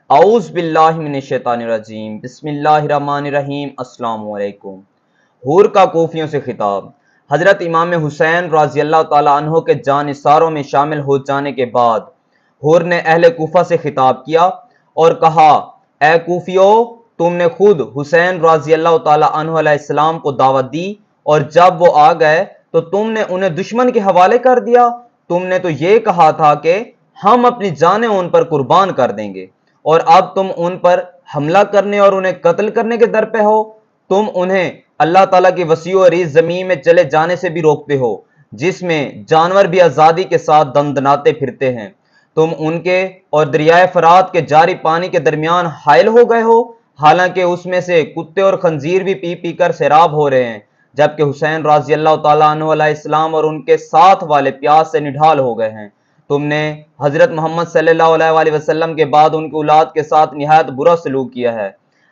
اعوذ باللہ من الشیطان الرجیم بسم اللہ الرحمن الرحیم السلام علیکم۔ حور کا کوفیوں سے خطاب۔ حضرت امام حسین رضی اللہ تعالیٰ عنہ کے جانثاروں میں شامل ہو جانے کے بعد حور نے اہل کوفہ سے خطاب کیا اور کہا، اے کوفیو، تم نے خود حسین رضی اللہ تعالیٰ عنہ علیہ السلام کو دعوت دی اور جب وہ آ گئے تو تم نے انہیں دشمن کے حوالے کر دیا۔ تم نے تو یہ کہا تھا کہ ہم اپنی جانیں ان پر قربان کر دیں گے، اور اب تم ان پر حملہ کرنے اور انہیں قتل کرنے کے در پہ ہو۔ تم انہیں اللہ تعالیٰ کی وسیع و عریض زمین میں چلے جانے سے بھی روکتے ہو، جس میں جانور بھی آزادی کے ساتھ دندناتے پھرتے ہیں۔ تم ان کے اور دریائے فرات کے جاری پانی کے درمیان حائل ہو گئے ہو، حالانکہ اس میں سے کتے اور خنزیر بھی پی پی کر سیراب ہو رہے ہیں، جبکہ حسین رضی اللہ تعالیٰ عنہ علیہ السلام اور ان کے ساتھ والے پیاس سے نڈھال ہو گئے ہیں۔ تم نے حضرت محمد صلی اللہ علیہ وآلہ وسلم کے بعد ان کی اولاد کے ساتھ نہایت برا سلوک کیا ہے۔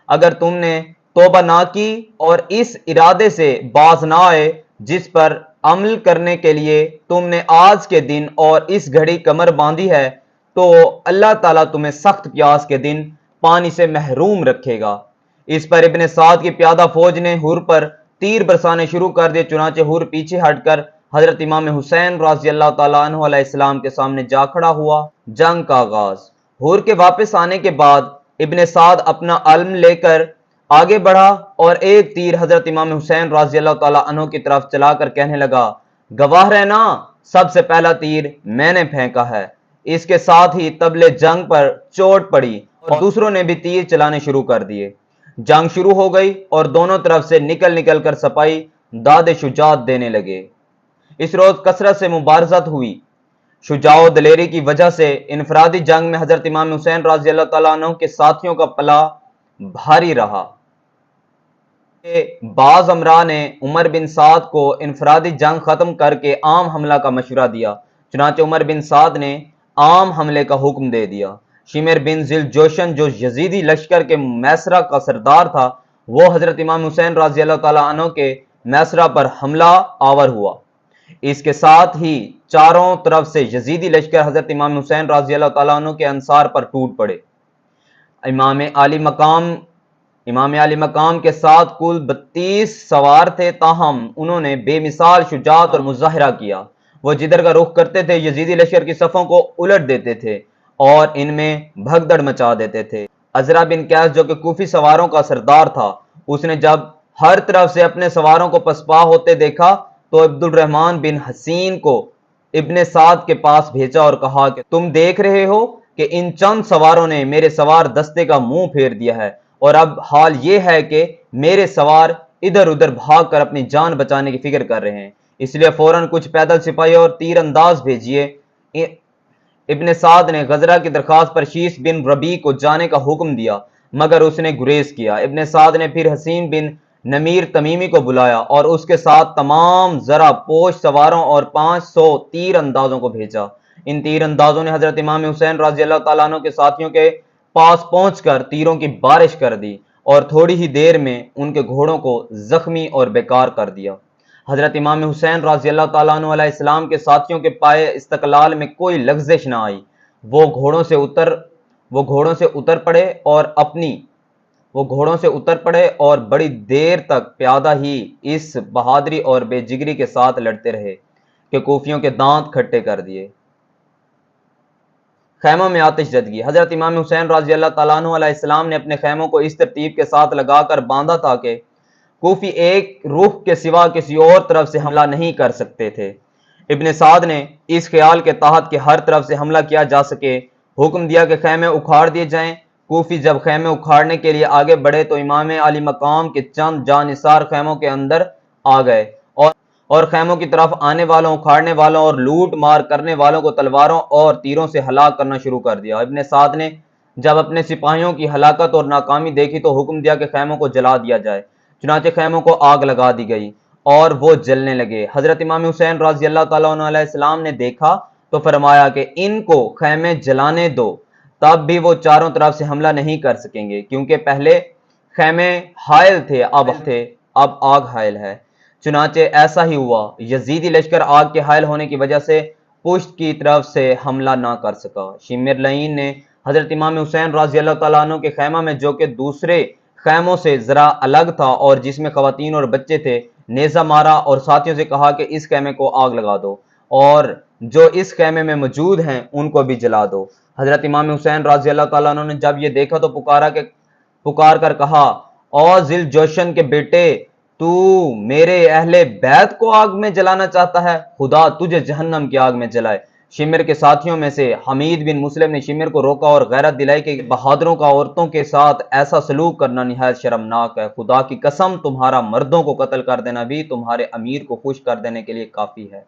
اگر تم نے توبہ نہ کی اور اس ارادے سے باز نہ آئے جس پر عمل کرنے کے لیے تم نے آج کے دن اور اس گھڑی کمر باندھی ہے، تو اللہ تعالیٰ تمہیں سخت پیاس کے دن پانی سے محروم رکھے گا۔ اس پر ابن سعد کی پیادہ فوج نے حور پر تیر برسانے شروع کر دیے، چنانچہ حور پیچھے ہٹ کر حضرت امام حسین رضی اللہ تعالیٰ عنہ علیہ السلام کے سامنے جا کھڑا ہوا۔ جنگ کا آغاز۔ حور کے واپس آنے کے بعد ابن سعد اپنا علم لے کر آگے بڑھا اور ایک تیر حضرت امام حسین رضی اللہ تعالیٰ عنہ کی طرف چلا کر کہنے لگا، گواہ رہنا، سب سے پہلا تیر میں نے پھینکا ہے۔ اس کے ساتھ ہی طبل جنگ پر چوٹ پڑی اور دوسروں نے بھی تیر چلانے شروع کر دیے۔ جنگ شروع ہو گئی اور دونوں طرف سے نکل کر سپاہی داد شجاعت دینے لگے۔ اس روز کثرت سے مبارزت ہوئی۔ شجاع و دلیری کی وجہ سے انفرادی جنگ میں حضرت امام حسین رضی اللہ تعالیٰ عنہ کے ساتھیوں کا پلہ بھاری رہا۔ بعض امراء نے عمر بن سعد کو انفرادی جنگ ختم کر کے عام حملہ کا مشورہ دیا، چنانچہ عمر بن سعد نے عام حملے کا حکم دے دیا۔ شمر بن ذی الجوشن جو یزیدی لشکر کے میسرہ کا سردار تھا، وہ حضرت امام حسین رضی اللہ تعالیٰ عنہ کے میسرہ پر حملہ آور ہوا۔ اس کے ساتھ ہی چاروں طرف سے یزیدی لشکر حضرت امام حسین رضی اللہ تعالیٰ عنہ کے انصار پر ٹوٹ پڑے۔ امام علی مقام کے ساتھ کل 32 سوار تھے، تاہم انہوں نے بے مثال شجاعت اور مظاہرہ کیا۔ وہ جدھر کا رخ کرتے تھے یزیدی لشکر کی صفوں کو الٹ دیتے تھے اور ان میں بھگدڑ مچا دیتے تھے۔ عزرہ بن قیس جو کہ کوفی سواروں کا سردار تھا، اس نے جب ہر طرف سے اپنے سواروں کو پسپا ہوتے دیکھا تو عبد الرحمن بن حسین کو ابن سعد کے پاس بھیجا اور کہا کہ تم دیکھ رہے ہو کہ ان چند سواروں نے میرے سوار دستے کا منہ پھیر دیا ہے، اور اب حال یہ ہے کہ میرے سوار ادھر ادھر بھاگ کر اپنی جان بچانے کی فکر کر رہے ہیں، اس لیے فوراً کچھ پیدل سپاہی اور تیر انداز بھیجیے۔ ابن سعد نے غزرہ کی درخواست پر شیس بن ربیع کو جانے کا حکم دیا، مگر اس نے گریز کیا۔ ابن سعد نے پھر حسین بن نمیر تمیمی کو بلایا اور اس کے ساتھ تمام زرہ پوش سواروں اور 500 تیر اندازوں کو بھیجا۔ ان تیر اندازوں نے حضرت امام حسین رضی اللہ تعالیٰ عنہ کے ساتھیوں کے پاس پہنچ کر تیروں کی بارش کر دی اور تھوڑی ہی دیر میں ان کے گھوڑوں کو زخمی اور بیکار کر دیا۔ حضرت امام حسین رضی اللہ تعالیٰ عنہ علیہ السلام کے ساتھیوں کے پائے استقلال میں کوئی لغزش نہ آئی۔ وہ گھوڑوں سے اتر پڑے اور بڑی دیر تک پیادہ ہی اس بہادری اور بے جگری کے ساتھ لڑتے رہے کہ کوفیوں کے دانت کھٹے کر دیے۔ خیموں میں آتش زدگی۔ حضرت امام حسین رضی اللہ تعالیٰ عنہ علیہ السلام نے اپنے خیموں کو اس ترتیب کے ساتھ لگا کر باندھا تھا کہ کوفی ایک رخ کے سوا کسی اور طرف سے حملہ نہیں کر سکتے تھے۔ ابن سعد نے اس خیال کے تحت کہ ہر طرف سے حملہ کیا جا سکے حکم دیا کہ خیمے اکھاڑ دیے جائیں۔ کوفی جب خیمے اکھاڑنے کے لیے آگے بڑھے تو امام علی مقام کے چند جانثار خیموں کے اندر آ گئے اور خیموں کی طرف آنے والوں، اکھاڑنے والوں اور لوٹ مار کرنے والوں کو تلواروں اور تیروں سے ہلاک کرنا شروع کر دیا۔ ابن سعد نے جب اپنے سپاہیوں کی ہلاکت اور ناکامی دیکھی تو حکم دیا کہ خیموں کو جلا دیا جائے، چنانچہ خیموں کو آگ لگا دی گئی اور وہ جلنے لگے۔ حضرت امام حسین رضی اللہ تعالیٰ عنہ علیہ السلام نے دیکھا تو فرمایا کہ ان کو خیمے جلانے دو، تب بھی وہ چاروں طرف سے حملہ نہیں کر سکیں گے، کیونکہ پہلے خیمے حائل تھے، اب آگ حائل ہے۔ چنانچہ ایسا ہی ہوا۔ یزیدی لشکر آگ کے حائل ہونے کی وجہ سے پشت کی طرف سے حملہ نہ کر سکا۔ شمر لعین نے حضرت امام حسین رضی اللہ تعالیٰ عنہ کے خیمہ میں، جو کہ دوسرے خیموں سے ذرا الگ تھا اور جس میں خواتین اور بچے تھے، نیزہ مارا اور ساتھیوں سے کہا کہ اس خیمے کو آگ لگا دو اور جو اس خیمے میں موجود ہیں ان کو بھی جلا دو۔ حضرت امام حسین رضی اللہ تعالیٰ عنہ نے جب یہ دیکھا تو پکار کر کہا، او ذل جوشن کے بیٹے، تو میرے اہل بیت کو آگ میں جلانا چاہتا ہے، خدا تجھے جہنم کی آگ میں جلائے۔ شمر کے ساتھیوں میں سے حمید بن مسلم نے شمر کو روکا اور غیرت دلائی کہ بہادروں کا عورتوں کے ساتھ ایسا سلوک کرنا نہایت شرمناک ہے، خدا کی قسم تمہارا مردوں کو قتل کر دینا بھی تمہارے امیر کو خوش کر دینے کے لیے کافی ہے۔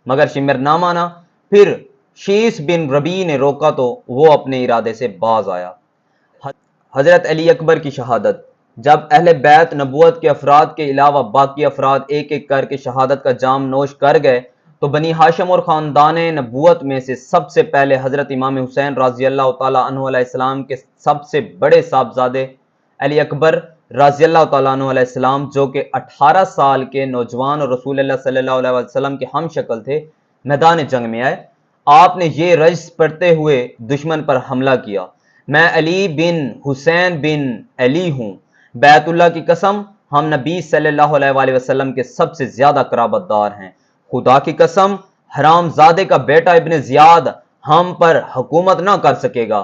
مگر شمر نہ مانا۔ پھر شیس بن ربیع نے روکا تو وہ اپنے ارادے سے باز آیا۔ حضرت علی اکبر کی شہادت۔ جب اہل بیت نبوت کے افراد کے علاوہ باقی افراد ایک ایک کر کے شہادت کا جام نوش کر گئے تو بنی ہاشم اور خاندان نبوت میں سے سب سے پہلے حضرت امام حسین رضی اللہ تعالیٰ عنہ علیہ السلام کے سب سے بڑے صاحبزادے علی اکبر رضی اللہ تعالیٰ عنہ علیہ السلام، جو کہ 18 سال کے نوجوان اور رسول اللہ صلی اللہ علیہ وسلم کے ہم شکل تھے، میدان جنگ میں آئے۔ آپ نے یہ رجز پڑھتے ہوئے دشمن پر حملہ کیا، میں علی بن حسین بن علی ہوں، بیت اللہ کی قسم ہم نبی صلی اللہ علیہ وآلہ وسلم کے سب سے زیادہ قرابت دار ہیں، خدا کی قسم حرام زادے کا بیٹا ابن زیاد ہم پر حکومت نہ کر سکے گا،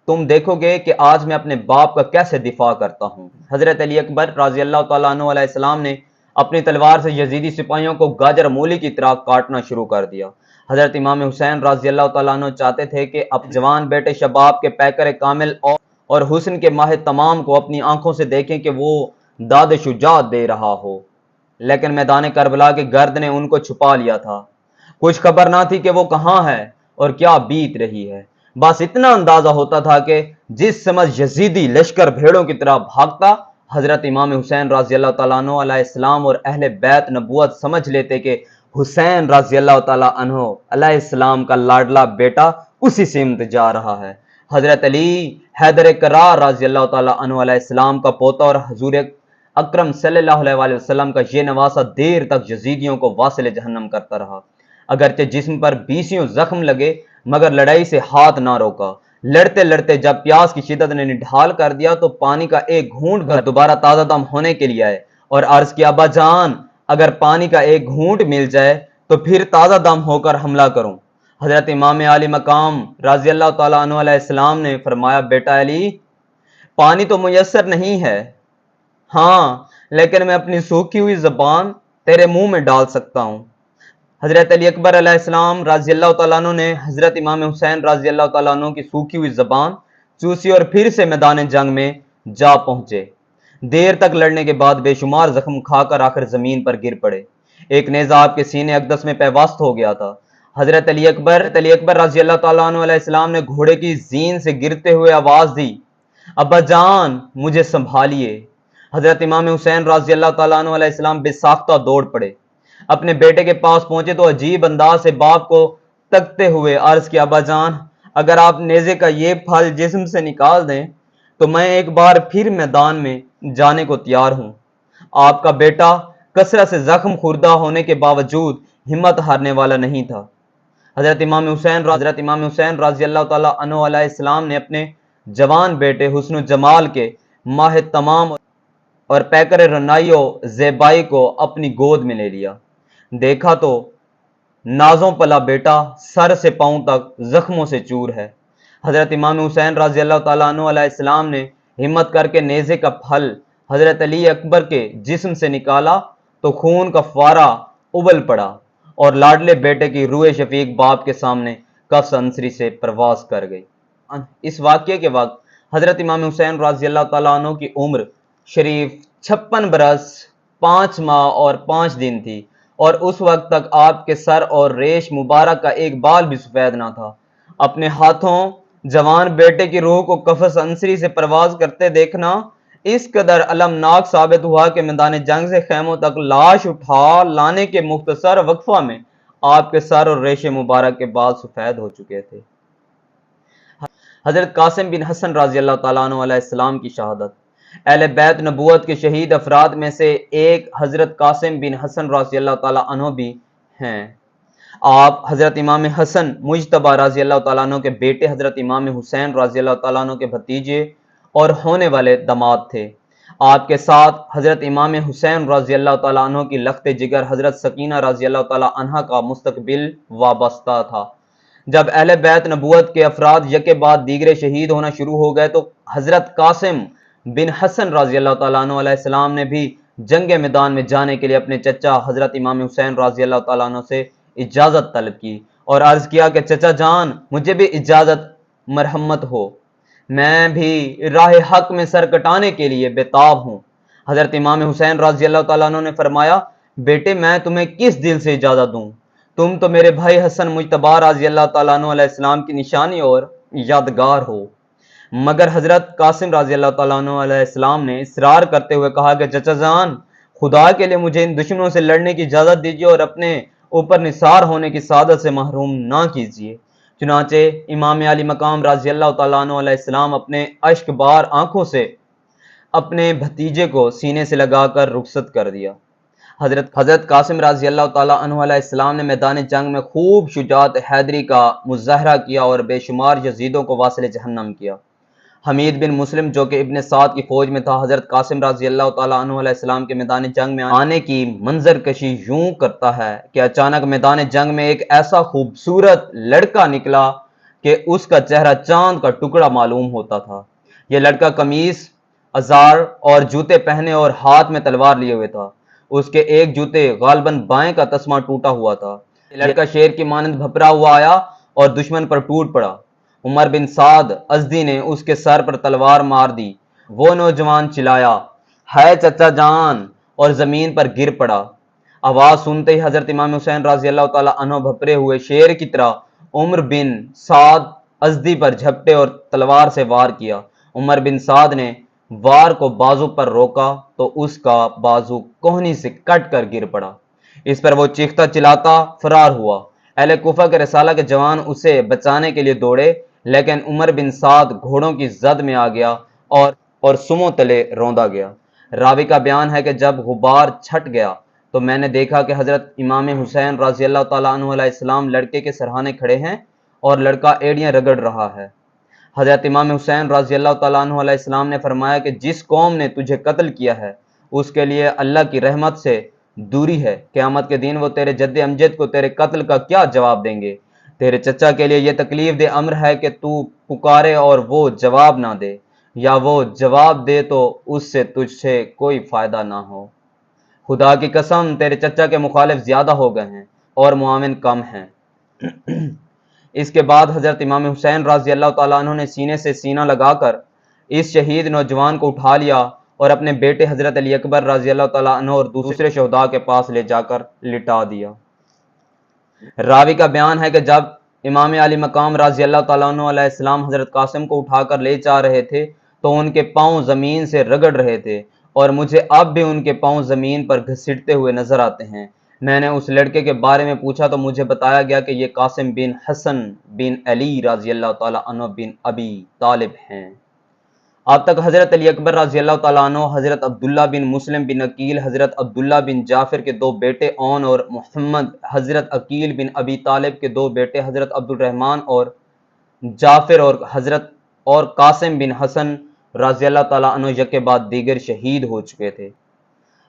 تم دیکھو گے کہ آج میں اپنے باپ کا کیسے دفاع کرتا ہوں۔ حضرت علی اکبر رضی اللہ تعالیٰ عنہ علیہ السلام نے اپنی تلوار سے یزیدی سپاہیوں کو گاجر مولی کی طرح کاٹنا شروع کر دیا۔ حضرت امام حسین رضی اللہ تعالیٰ عنہ چاہتے تھے کہ اب جوان بیٹے شباب کے پیکر کامل اور حسن کے ماہ تمام کو اپنی آنکھوں سے دیکھیں کہ وہ داد شجاعت دے رہا ہو، لیکن میدان کربلا کے گرد نے ان کو چھپا لیا تھا، کچھ خبر نہ تھی کہ وہ کہاں ہے اور کیا بیت رہی ہے۔ بس اتنا اندازہ ہوتا تھا کہ جس سمجھ یزیدی لشکر بھیڑوں کی طرح بھاگتا، حضرت امام حسین رضی اللہ تعالیٰ عنہ علیہ السلام اور اہل بیت نبوت سمجھ لیتے کہ حسین رضی اللہ تعالیٰ عنہ علیہ السلام کا لاڈلا بیٹا اسی سمت جا رہا ہے۔ حضرت علی حیدر کرار رضی اللہ تعالیٰ عنہ علیہ السلام کا پوتا اور حضور اکرم صلی اللہ علیہ وآلہ وسلم کا یہ نواسہ دیر تک یزیدیوں کو واصل جہنم کرتا رہا، اگرچہ جسم پر 20 زخم لگے مگر لڑائی سے ہاتھ نہ روکا۔ لڑتے لڑتے جب پیاس کی شدت نے نڈھال کر دیا تو پانی کا ایک گھونٹ کر دوبارہ تازہ دم ہونے کے لیے آئے اور عرض کیا، ابا جان اگر پانی کا ایک گھونٹ مل جائے تو پھر تازہ دم ہو کر حملہ کروں۔ حضرت امام علی مقام رضی اللہ تعالیٰ عنہ علیہ السلام نے فرمایا، بیٹا علی پانی تو میسر نہیں ہے، ہاں لیکن میں اپنی سوکھی ہوئی زبان تیرے منہ میں ڈال سکتا ہوں۔ حضرت علی اکبر علیہ السلام رضی اللہ تعالیٰ عنہ نے حضرت امام حسین رضی اللہ تعالیٰ عنہ کی سوکھی ہوئی زبان چوسی اور پھر سے میدان جنگ میں جا پہنچے۔ دیر تک لڑنے کے بعد بے شمار زخم کھا کر آخر زمین پر گر پڑے۔ ایک نیزہ آپ کے سینے اقدس میں پیوست ہو گیا تھا۔ حضرت علی اکبر رضی اللہ تعالیٰ عنہ علیہ السلام نے گھوڑے کی زین سے گرتے ہوئے آواز دی، ابا جان مجھے سنبھالیے۔ حضرت امام حسین رضی اللہ تعالیٰ عنہ علیہ السلام بے ساختہ دوڑ پڑے، اپنے بیٹے کے پاس پہنچے تو عجیب انداز سے باپ کو تکتے ہوئے عرض کیا، ابا جان اگر آپ نیزے کا یہ پھل جسم سے نکال دیں تو میں ایک بار پھر میدان میں جانے کو تیار ہوں۔ آپ کا بیٹا کثرت سے زخم خوردہ ہونے کے باوجود ہمت ہارنے والا نہیں تھا۔ حضرت امام حسین رضی اللہ تعالیٰ عنہ علیہ السلام نے اپنے جوان بیٹے حسن و جمال کے ماہ تمام اور پیکر رنائی و زیبائی کو اپنی گود میں لے لیا۔ دیکھا تو نازوں پلا بیٹا سر سے پاؤں تک زخموں سے چور ہے۔ حضرت امام حسین رضی اللہ تعالیٰ عنہ علیہ السلام نے ہمت کر کے نیزے کا پھل حضرت علی اکبر کے جسم سے نکالا تو خون کا فوارہ ابل پڑا اور لاڈلے بیٹے کی روح شفیق باپ کے سامنے کفس انصری سے پرواز کر گئی۔ اس واقعے کے وقت حضرت امام حسین رضی اللہ تعالیٰ عنہ کی عمر شریف 56 برس 5 ماہ اور 5 دن تھی اور اس وقت تک آپ کے سر اور ریش مبارک کا ایک بال بھی سفید نہ تھا۔ اپنے ہاتھوں جوان بیٹے کی روح کو کفس انصری سے پرواز کرتے دیکھنا اس قدر المناک ثابت ہوا کہ میدان جنگ سے خیموں تک لاش اٹھا لانے کے مختصر وقفہ میں آپ کے سر اور ریش مبارک کے بال سفید ہو چکے تھے۔ حضرت قاسم بن حسن رضی اللہ تعالیٰ عنہ علیہ السلام کی شہادت۔ اہل بیت نبوت کے شہید افراد میں سے ایک حضرت قاسم بن حسن رضی اللہ تعالیٰ عنہ بھی ہیں۔ آپ حضرت امام حسن مجتبی رضی اللہ تعالیٰ عنہ کے بیٹے، حضرت امام حسین رضی اللہ تعالیٰ عنہ کے بھتیجے اور ہونے والے داماد تھے۔ آپ کے ساتھ حضرت امام حسین رضی اللہ تعالیٰ عنہ کی لخت جگر حضرت سکینہ رضی اللہ تعالیٰ عنہ کا مستقبل وابستہ تھا۔ جب اہل بیت نبوت کے افراد یکے بعد دیگرے شہید ہونا شروع ہو گئے تو حضرت قاسم بن حسن رضی اللہ تعالیٰ عنہ علیہ السلام نے بھی جنگ میدان میں جانے کے لیے اپنے چچا حضرت امام حسین رضی اللہ تعالیٰ عنہ سے اجازت طلب کی اور عرض کیا کہ چچا جان، مجھے بھی اجازت مرحمت ہو، میں بھی راہ حق میں سر کٹانے کے لیے بےتاب ہوں۔ حضرت امام حسین رضی اللہ تعالیٰ عنہ نے فرمایا، بیٹے میں تمہیں کس دل سے اجازت دوں، تم تو میرے بھائی حسن مجتبی رضی اللہ تعالیٰ عنہ علیہ السلام کی نشانی اور یادگار ہو۔ مگر حضرت قاسم رضی اللہ تعالیٰ عنہ علیہ السلام نے اصرار کرتے ہوئے کہا کہ چچا جان، خدا کے لیے مجھے ان دشمنوں سے لڑنے کی اجازت دیجیے اور اپنے اوپر نثار ہونے کی سعادت سے محروم نہ کیجیے۔ چنانچہ امام علی مقام رضی اللہ تعالیٰ عنہ علیہ السلام اپنے اشک بار آنکھوں سے اپنے بھتیجے کو سینے سے لگا کر رخصت کر دیا۔ حضرت قاسم رضی اللہ تعالیٰ عنہ علیہ السلام نے میدان جنگ میں خوب شجاعت حیدری کا مظاہرہ کیا اور بے شمار یزیدوں کو واصل جہنم کیا۔ حمید بن مسلم جو کہ ابن سعد کی فوج میں تھا، حضرت قاسم رضی اللہ تعالیٰ عنہ علیہ السلام کے میدان جنگ میں آنے کی منظر کشی یوں کرتا ہے کہ اچانک میدان جنگ میں ایک ایسا خوبصورت لڑکا نکلا کہ اس کا چہرہ چاند کا ٹکڑا معلوم ہوتا تھا۔ یہ لڑکا قمیص، ازار اور جوتے پہنے اور ہاتھ میں تلوار لیے ہوئے تھا۔ اس کے ایک جوتے غالباً بائیں کا تسمہ ٹوٹا ہوا تھا۔ یہ لڑکا شیر کی مانند بھپرا ہوا آیا اور دشمن پر ٹوٹ پڑا۔ عمر بن سعد ازدی نے اس کے سر پر تلوار مار دی۔ وہ نوجوان چلایا، ہے چچا جان، اور زمین پر گر پڑا۔ آواز سنتے ہی حضرت امام حسین رضی اللہ تعالیٰ عنہ بھپرے ہوئے شیر کی طرح عمر بن سعد ازدی پر جھپٹے اور تلوار سے وار کیا۔ عمر بن سعد نے وار کو بازو پر روکا تو اس کا بازو کوہنی سے کٹ کر گر پڑا۔ اس پر وہ چیختا چلاتا فرار ہوا۔ اہل کوفہ کے رسالہ کے جوان اسے بچانے کے لیے دوڑے، لیکن عمر بن سعد گھوڑوں کی زد میں آ گیا اور سموں تلے روندا گیا۔ راوی کا بیان ہے کہ جب غبار چھٹ گیا تو میں نے دیکھا کہ حضرت امام حسین رضی اللہ تعالیٰ عنہ علیہ السلام لڑکے کے سرہانے کھڑے ہیں اور لڑکا ایڑیاں رگڑ رہا ہے۔ حضرت امام حسین رضی اللہ تعالیٰ عنہ علیہ السلام نے فرمایا کہ جس قوم نے تجھے قتل کیا ہے اس کے لیے اللہ کی رحمت سے دوری ہے۔ قیامت کے دن وہ تیرے جد امجد کو تیرے قتل کا کیا جواب دیں گے؟ تیرے چچا کے لیے یہ تکلیف دہ امر ہے کہ تو پکارے اور وہ جواب نہ دے، یا وہ جواب دے تو اس سے تجھ سے کوئی فائدہ نہ ہو۔ خدا کی قسم تیرے چچا کے مخالف زیادہ ہو گئے ہیں اور معاون کم ہیں۔ اس کے بعد حضرت امام حسین رضی اللہ تعالیٰ عنہ نے سینے سے سینہ لگا کر اس شہید نوجوان کو اٹھا لیا اور اپنے بیٹے حضرت علی اکبر رضی اللہ تعالیٰ عنہ اور دوسرے شہداء کے پاس لے جا کر لٹا دیا۔ راوی کا بیان ہے کہ جب امام علی مقام رضی اللہ تعالیٰ عنہ علیہ السلام حضرت قاسم کو اٹھا کر لے جا رہے تھے تو ان کے پاؤں زمین سے رگڑ رہے تھے اور مجھے اب بھی ان کے پاؤں زمین پر گھسیٹتے ہوئے نظر آتے ہیں۔ میں نے اس لڑکے کے بارے میں پوچھا تو مجھے بتایا گیا کہ یہ قاسم بن حسن بن علی رضی اللہ تعالیٰ عنہ بن ابی طالب ہیں۔ اب تک حضرت علی اکبر رضی اللہ تعالیٰ عنہ، حضرت عبداللہ بن مسلم بن عقیل، حضرت عبداللہ بن جعفر کے 2 بیٹے اون اور محمد، حضرت عقیل بن ابی طالب کے 2 بیٹے حضرت عبد الرحمن اور جعفر اور قاسم بن حسن رضی اللہ تعالیٰ عنہ یکے بعد دیگر شہید ہو چکے تھے۔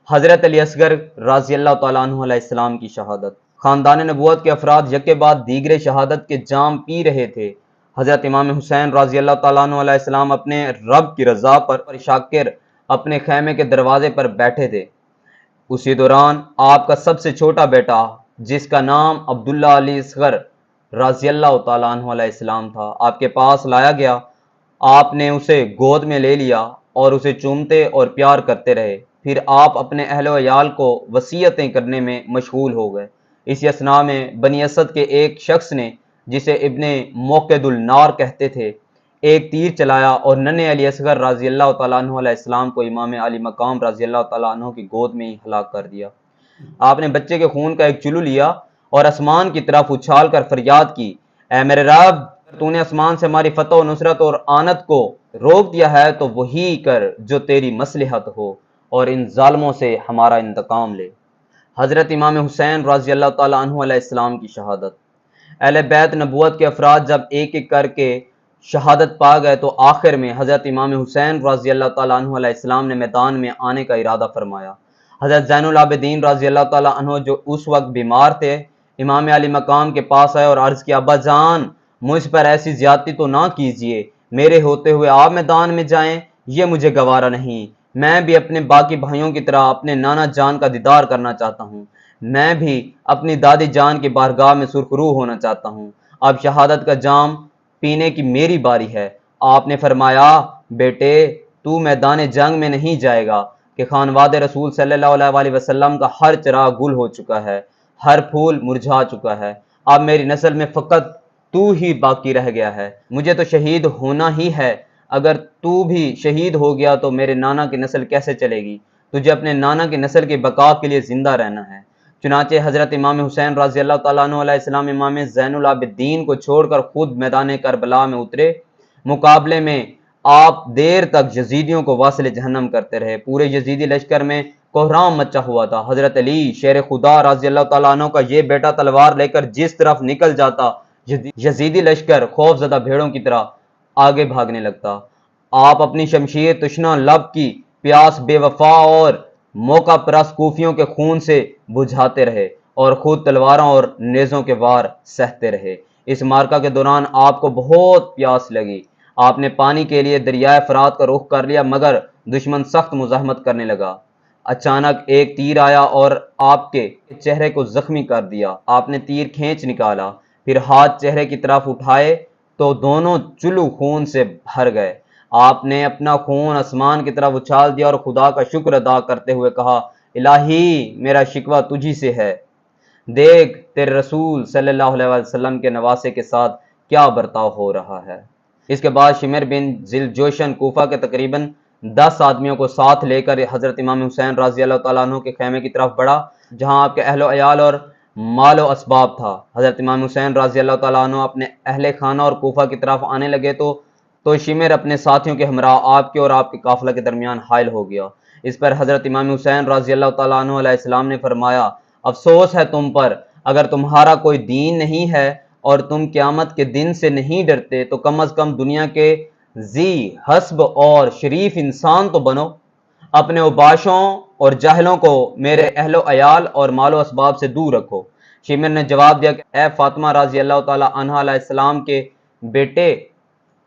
حضرت علی اصغر رضی اللہ تعالیٰ عنہ علیہ السلام کی شہادت۔ خاندان نبوت کے افراد یکے بعد دیگر شہادت کے جام پی رہے تھے۔ حضرت امام حسین رضی اللہ تعالیٰ عنہ علیہ السلام اپنے رب کی رضا پر شاکر اپنے خیمے کے دروازے پر بیٹھے تھے۔ اسی دوران آپ کا سب سے چھوٹا بیٹا جس کا نام عبداللہ علی اصغر رضی اللہ تعالیٰ عنہ علیہ السلام تھا آپ کے پاس لایا گیا۔ آپ نے اسے گود میں لے لیا اور اسے چومتے اور پیار کرتے رہے۔ پھر آپ اپنے اہل و عیال کو وصیتیں کرنے میں مشغول ہو گئے۔ اس اثناء میں بنی اسد کے ایک شخص نے جسے ابن موقد النار کہتے تھے ایک تیر چلایا اور ننھے علی اصغر رضی اللہ تعالیٰ عنہ علیہ السلام کو امام علی مقام رضی اللہ تعالیٰ عنہ کی گود میں ہی ہلاک کر دیا۔ آپ نے بچے کے خون کا ایک چلو لیا اور آسمان کی طرف اچھال کر فریاد کی، اے میرے رب، تو نے آسمان سے ہماری فتح و نصرت اور آنت کو روک دیا ہے تو وہی کر جو تیری مصلحت ہو اور ان ظالموں سے ہمارا انتقام لے۔ حضرت امام حسین رضی اللہ تعالیٰ عنہ علیہ السلام کی شہادت۔ اہل بیت نبوت کے افراد جب ایک ایک کر کے شہادت پا گئے تو آخر میں حضرت امام حسین رضی اللہ تعالیٰ عنہ علیہ السلام نے میدان میں آنے کا ارادہ فرمایا۔ حضرت زین العابدین رضی اللہ تعالیٰ عنہ جو اس وقت بیمار تھے، امام علی مقام کے پاس آئے اور عرض کیا، ابا جان مجھ پر ایسی زیادتی تو نہ کیجئے، میرے ہوتے ہوئے آپ میدان میں جائیں، یہ مجھے گوارا نہیں۔ میں بھی اپنے باقی بھائیوں کی طرح اپنے نانا جان کا دیدار کرنا چاہتا ہوں، میں بھی اپنی دادی جان کی بارگاہ میں سرخرو ہونا چاہتا ہوں۔ اب شہادت کا جام پینے کی میری باری ہے۔ آپ نے فرمایا، بیٹے تو میدان جنگ میں نہیں جائے گا کہ خانواد رسول صلی اللہ علیہ وسلم کا ہر چراغ گل ہو چکا ہے، ہر پھول مرجھا چکا ہے، اب میری نسل میں فقط تو ہی باقی رہ گیا ہے، مجھے تو شہید ہونا ہی ہے، اگر تو بھی شہید ہو گیا تو میرے نانا کی نسل کیسے چلے گی؟ تجھے اپنے نانا کی نسل کی بقا کے لیے زندہ رہنا ہے۔ چنانچہ حضرت امام حسین رضی اللہ تعالیٰ عنہ علیہ السلام امام زین العابدین کو چھوڑ کر خود میدان کربلا میں اترے۔ مقابلے میں آپ دیر تک یزیدیوں کو واصل جہنم کرتے رہے۔ پورے یزیدی لشکر میں کوہرام مچا ہوا تھا۔ حضرت علی شیر خدا رضی اللہ تعالیٰ عنہ کا یہ بیٹا تلوار لے کر جس طرف نکل جاتا، یزیدی لشکر خوف زدہ بھیڑوں کی طرح آگے بھاگنے لگتا۔ آپ اپنی شمشیر تشنہ لب کی پیاس بے وفا اور موقع پرست کوفیوں کے خون سے بجھاتے رہے اور خود تلواروں اور نیزوں کے وار سہتے رہے۔ اس مارکہ کے دوران آپ کو بہت پیاس لگی۔ آپ نے پانی کے لیے دریائے فرات کا رخ کر لیا، مگر دشمن سخت مزاحمت کرنے لگا۔ اچانک ایک تیر آیا اور آپ کے چہرے کو زخمی کر دیا۔ آپ نے تیر کھینچ نکالا، پھر ہاتھ چہرے کی طرف اٹھائے تو دونوں چلو خون سے بھر گئے۔ آپ نے اپنا خون آسمان کی طرف اچھال دیا اور خدا کا شکر ادا کرتے ہوئے کہا، الہی میرا شکوہ تجھی سے ہے، دیکھ تیرے رسول صلی اللہ علیہ وسلم کے نواسے کے ساتھ کیا برتاؤ ہو رہا ہے۔ اس کے بعد شمر بن ذی الجوشن کوفہ کے تقریباً 10 آدمیوں کو ساتھ لے کر حضرت امام حسین رضی اللہ تعالیٰ عنہ کے خیمے کی طرف بڑھا، جہاں آپ کے اہل و عیال اور مال و اسباب تھا۔ حضرت امام حسین رضی اللہ تعالیٰ عنہ اپنے اہل خانہ اور کوفہ کی طرف آنے لگے تو شمر اپنے ساتھیوں کے ہمراہ آپ کے اور آپ کے قافلہ کے درمیان حائل ہو گیا۔ اس پر حضرت امام حسین رضی اللہ تعالیٰ عنہ علیہ السلام نے فرمایا، افسوس ہے تم پر، اگر تمہارا کوئی دین نہیں ہے اور تم قیامت کے دن سے نہیں ڈرتے تو کم از کم دنیا کے ذی حسب اور شریف انسان تو بنو۔ اپنے اوباشوں اور جاہلوں کو میرے اہل و عیال اور مال و اسباب سے دور رکھو۔ شمر نے جواب دیا کہ اے فاطمہ رضی اللہ تعالیٰ عنہ علیہ السلام کے بیٹے،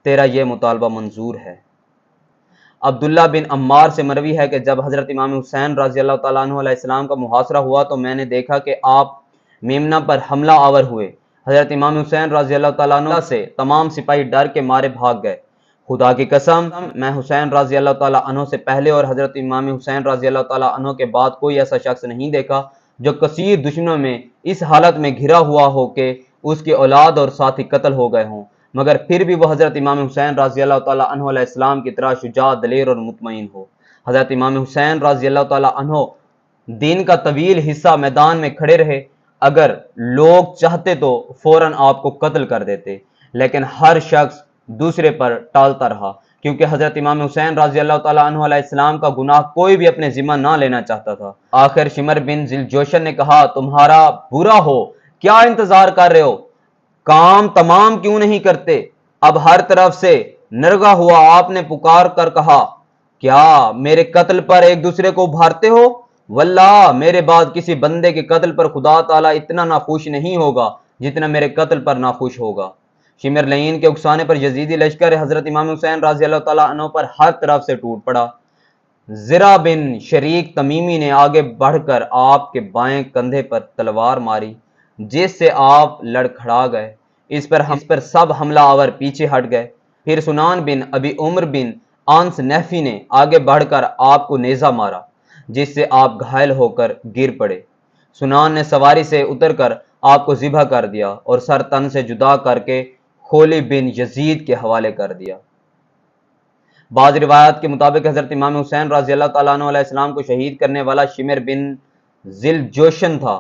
تیرا یہ مطالبہ منظور ہے۔ عبداللہ بن عمار سے مروی ہے کہ جب حضرت امام حسین رضی اللہ تعالیٰ عنہ علیہ السلام کا محاصرہ ہوا تو میں نے دیکھا کہ آپ میمنہ پر حملہ آور ہوئے۔ حضرت امام حسین رضی اللہ تعالیٰ عنہ سے تمام سپاہی ڈر کے مارے بھاگ گئے۔ خدا کی قسم، میں حسین رضی اللہ تعالیٰ عنہ سے پہلے اور حضرت امام حسین رضی اللہ تعالیٰ عنہ کے بعد کوئی ایسا شخص نہیں دیکھا جو کثیر دشمنوں میں اس حالت میں گھرا ہوا ہو کہ اس کی اولاد اور ساتھی قتل ہو گئے ہوں، مگر پھر بھی وہ حضرت امام حسین رضی اللہ تعالیٰ عنہ علیہ السلام کی طرح شجاع، دلیر اور مطمئن ہو۔ حضرت امام حسین رضی اللہ تعالیٰ عنہ دن کا طویل حصہ میدان میں کھڑے رہے۔ اگر لوگ چاہتے تو فوراً آپ کو قتل کر دیتے، لیکن ہر شخص دوسرے پر ٹالتا رہا، کیونکہ حضرت امام حسین رضی اللہ تعالیٰ عنہ علیہ السلام کا گناہ کوئی بھی اپنے ذمہ نہ لینا چاہتا تھا۔ آخر شمر بن ذی الجوشن نے کہا، تمہارا برا ہو، کیا انتظار کر رہے ہو؟ کام تمام کیوں نہیں کرتے؟ اب ہر طرف سے نرگا ہوا آپ نے پکار کر کہا، کیا میرے قتل پر ایک دوسرے کو ابھارتے ہو؟ واللہ میرے بعد کسی بندے کے قتل پر خدا تعالیٰ اتنا ناخوش نہیں ہوگا جتنا میرے قتل پر ناخوش ہوگا۔ شمر لعین کے اکسانے پر یزیدی لشکر حضرت امام حسین رضی اللہ تعالیٰ عنہ پر ہر طرف سے ٹوٹ پڑا۔ زرہ بن شریک تمیمی نے آگے بڑھ کر آپ کے بائیں کندھے پر تلوار ماری، جس سے آپ لڑکھڑا گئے۔ اس پر سب حملہ آور پیچھے ہٹ گئے۔ پھر سنان بن ابی عمر بن انس نحفی نے آگے بڑھ کر آپ کو نیزہ مارا، جس سے آپ گھائل ہو کر گر پڑے۔ سنان نے سواری سے اتر کر آپ کو ذبح کر دیا اور سر تن سے جدا کر کے خولی بن یزید کے حوالے کر دیا۔ بعض روایات کے مطابق حضرت امام حسین رضی اللہ تعالیٰ عنہ علیہ السلام کو شہید کرنے والا شمر بن ذی الجوشن تھا،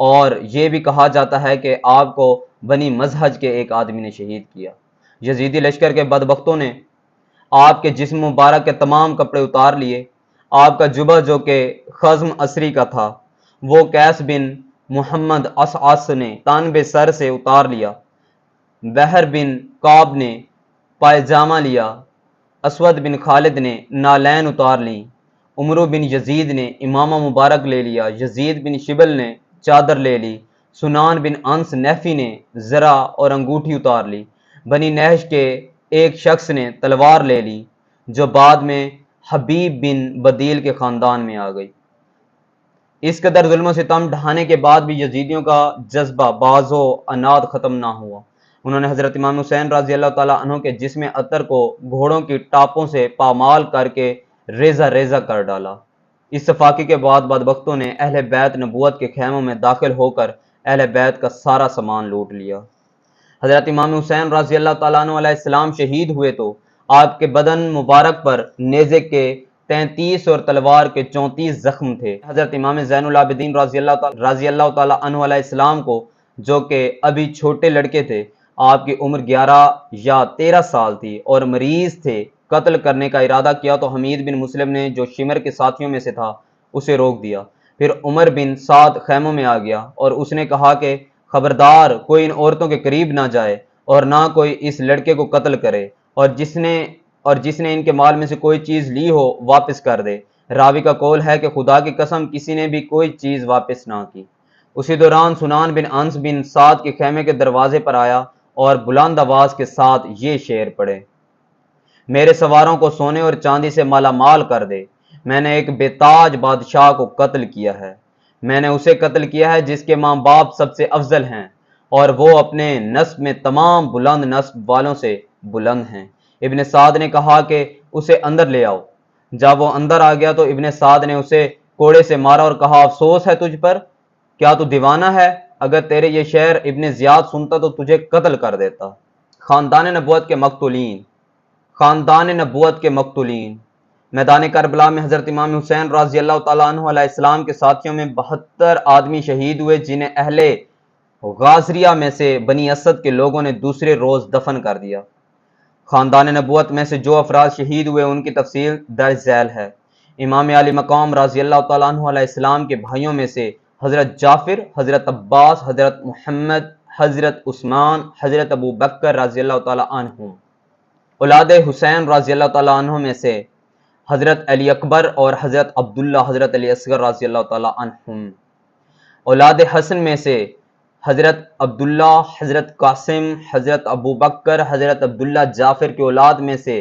اور یہ بھی کہا جاتا ہے کہ آپ کو بنی مزہج کے ایک آدمی نے شہید کیا۔ یزیدی لشکر کے بدبختوں نے آپ کے جسم مبارک کے تمام کپڑے اتار لیے۔ آپ کا جبہ جو کہ خزم عصری کا تھا وہ قیس بن محمد اسعس نے تانبے سر سے اتار لیا، بحر بن کعب نے پائجامہ لیا، اسود بن خالد نے نالین اتار لیں، عمرو بن یزید نے امامہ مبارک لے لیا، یزید بن شبل نے چادر لے لی، سنان بن انس نیفی نے زرہ اور انگوٹھی اتار لی، بنی نہش کے ایک شخص نے تلوار لے لی جو بعد میں حبیب بن بدیل کے خاندان میں آ گئی۔ اس قدر ظلم و ستم ڈھانے کے بعد بھی یزیدیوں کا جذبہ باز و عناد ختم نہ ہوا۔ انہوں نے حضرت امام حسین رضی اللہ تعالیٰ عنہ کے جسم عطر کو گھوڑوں کی ٹاپوں سے پامال کر کے ریزہ ریزہ کر ڈالا۔ اس صفاقی کے بعد بدبختوں نے اہل بیت نبوت کے خیموں میں داخل ہو کر اہل بیت کا سارا سامان لوٹ لیا۔ حضرت امام حسین رضی اللہ تعالیٰ عنہ علیہ السلام شہید ہوئے تو آپ کے بدن مبارک پر نیزے کے 33 اور تلوار کے 34 زخم تھے۔ حضرت امام زین العابدین رضی اللہ تعالیٰ عنہ علیہ السلام کو، جو کہ ابھی چھوٹے لڑکے تھے، آپ کی عمر 11 یا 13 سال تھی اور مریض تھے، قتل کرنے کا ارادہ کیا تو حمید بن مسلم نے، جو شمر کے ساتھیوں میں سے تھا، اسے روک دیا۔ پھر عمر بن سعد خیموں میں آ گیا اور اس نے کہا کہ خبردار کوئی ان عورتوں کے قریب نہ جائے اور نہ کوئی اس لڑکے کو قتل کرے، اور جس نے ان کے مال میں سے کوئی چیز لی ہو واپس کر دے۔ راوی کا قول ہے کہ خدا کی قسم کسی نے بھی کوئی چیز واپس نہ کی۔ اسی دوران سنان بن انس بن سعد کے خیمے کے دروازے پر آیا اور بلند آواز کے ساتھ یہ شعر پڑھے: میرے سواروں کو سونے اور چاندی سے مالا مال کر دے، میں نے ایک بے تاج بادشاہ کو قتل کیا ہے، میں نے اسے قتل کیا ہے جس کے ماں باپ سب سے افضل ہیں اور وہ اپنے نسب میں تمام بلند نسب والوں سے بلند ہیں۔ ابن سعد نے کہا کہ اسے اندر لے آؤ۔ جب وہ اندر آ گیا تو ابن سعد نے اسے کوڑے سے مارا اور کہا افسوس ہے تجھ پر، کیا تو دیوانہ ہے؟ اگر تیرے یہ شعر ابن زیاد سنتا تو تجھے قتل کر دیتا۔ خاندان نبوت کے مقتولین میدان کربلا میں حضرت امام حسین رضی اللہ تعالیٰ عنہ علیہ السلام کے ساتھیوں میں 72 آدمی شہید ہوئے، جنہیں اہل غازریہ میں سے بنی اسد کے لوگوں نے دوسرے روز دفن کر دیا۔ خاندان نبوت میں سے جو افراد شہید ہوئے ان کی تفصیل درج ذیل ہے۔ امام علی مقام رضی اللہ تعالیٰ عنہ علیہ السلام کے بھائیوں میں سے حضرت جعفر، حضرت عباس، حضرت محمد، حضرت عثمان، حضرت ابو بکر رضی اللہ تعالیٰ عنہ۔ اولاد حسین رضی اللہ تعالیٰ عنہ میں سے حضرت علی اکبر اور حضرت عبداللہ، حضرت علی اصغر رضی اللہ تعالیٰ عنہم۔ اولاد حسن میں سے حضرت عبداللہ، حضرت قاسم، حضرت ابو بکر، حضرت عبداللہ جعفر کی اولاد میں سے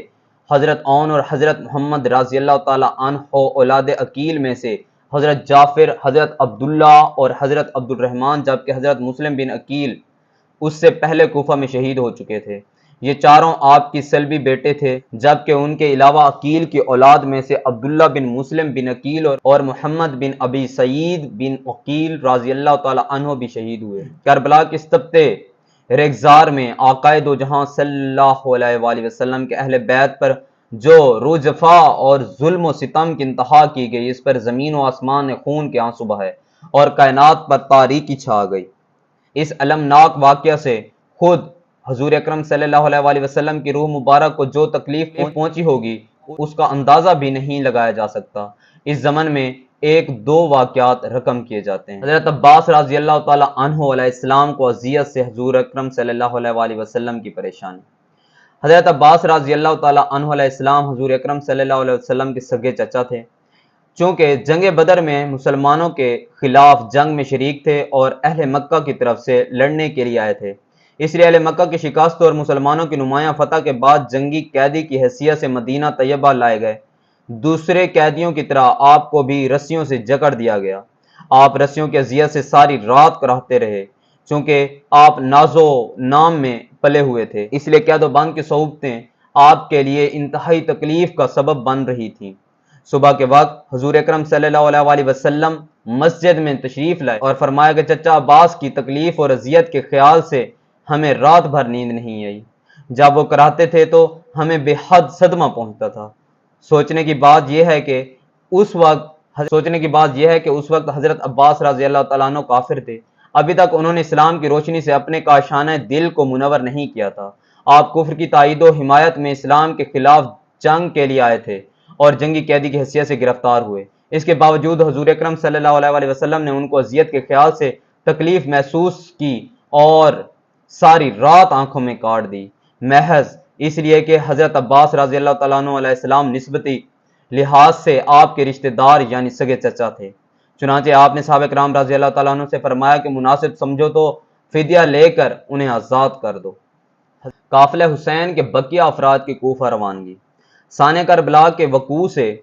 حضرت عون اور حضرت محمد رضی اللہ تعالیٰ عنہ۔ اولاد عقیل میں سے حضرت جعفر، حضرت عبداللہ اور حضرت عبد الرحمن، جبکہ حضرت مسلم بن عقیل اس سے پہلے کوفہ میں شہید ہو چکے تھے۔ یہ چاروں آپ کی سلبی بیٹے تھے، جبکہ ان کے علاوہ عقیل کی اولاد میں سے عبداللہ بن مسلم بن عقیل اور محمد بن ابی سعید بن عقیل رضی اللہ تعالیٰ عنہ بھی شہید ہوئے۔ کربلا کے استبتے ریگزار میں آقائے دو جہاں صلی اللہ علیہ وآلہ وسلم کے اہل بیت پر جو رجفا اور ظلم و ستم کی انتہا کی گئی، اس پر زمین و آسمان نے خون کے آنسو بہائے اور کائنات پر تاریکی چھا گئی۔ اس المناک واقعہ سے خود حضور اکرم صلی اللہ علیہ وآلہ وسلم کی روح مبارک کو جو تکلیف پہنچی ہوگی اس کا اندازہ بھی نہیں لگایا جا سکتا۔ اس زمن میں ایک دو واقعات رقم کیے جاتے ہیں۔ حضرت عباس رضی اللہ تعالیٰ عنہ علیہ السلام کو اذیت سے حضور اکرم صلی اللہ علیہ وآلہ وسلم کی پریشانی۔ حضرت عباس رضی اللہ تعالیٰ عنہ علیہ السلام حضور اکرم صلی اللہ علیہ وسلم کے سگے چچا تھے۔ چونکہ جنگ بدر میں مسلمانوں کے خلاف جنگ میں شریک تھے اور اہل مکہ کی طرف سے لڑنے کے لیے آئے تھے، اس لیے اہل مکہ کی شکست اور مسلمانوں کی نمایاں فتح کے بعد جنگی قیدی کی حیثیت سے مدینہ طیبہ لائے گئے۔ دوسرے قیدیوں کی طرح آپ کو بھی رسیوں سے جکڑ دیا گیا۔ آپ رسیوں کی اذیت سے ساری رات کراہتے رہے، چونکہ آپ ناز و نام میں پلے ہوئے تھے، اس لیے قید و بند کی صعوبتیں آپ کے لیے انتہائی تکلیف کا سبب بن رہی تھیں۔ صبح کے وقت حضور اکرم صلی اللہ علیہ وآلہ وسلم مسجد میں تشریف لائے اور فرمایا کہ چچا عباس کی تکلیف اور اذیت کے خیال سے ہمیں رات بھر نیند نہیں آئی۔ جب وہ کراہتے تھے تو ہمیں بے حد صدمہ پہنچتا تھا۔ سوچنے کی بات یہ ہے کہ اس وقت حضرت عباس رضی اللہ تعالیٰ عنہ کافر تھے۔ ابھی تک انہوں نے اسلام کی روشنی سے اپنے کاشانہ دل کو منور نہیں کیا تھا۔ آپ کفر کی تائید و حمایت میں اسلام کے خلاف جنگ کے لیے آئے تھے اور جنگی قیدی کی حیثیت سے گرفتار ہوئے۔ اس کے باوجود حضور اکرم صلی اللہ علیہ وسلم نے ان کو اذیت کے خیال سے تکلیف محسوس کی اور ساری رات آنکھوں میں کاٹ دی، محض اس لیے کہ حضرت عباس رضی اللہ تعالیٰ عنہ علیہ السلام نسبتی لحاظ سے آپ کے رشتہ دار یعنی سگے چچا تھے۔ چنانچہ آپ نے صحابہ کرام رضی اللہ تعالیٰ عنہ سے فرمایا کہ مناسب سمجھو تو فدیہ لے کر انہیں آزاد کر دو۔ قافلہ حسین کے بقیہ افراد کی کوفہ روانگی۔ سانحہ کربلا کے وقوع سے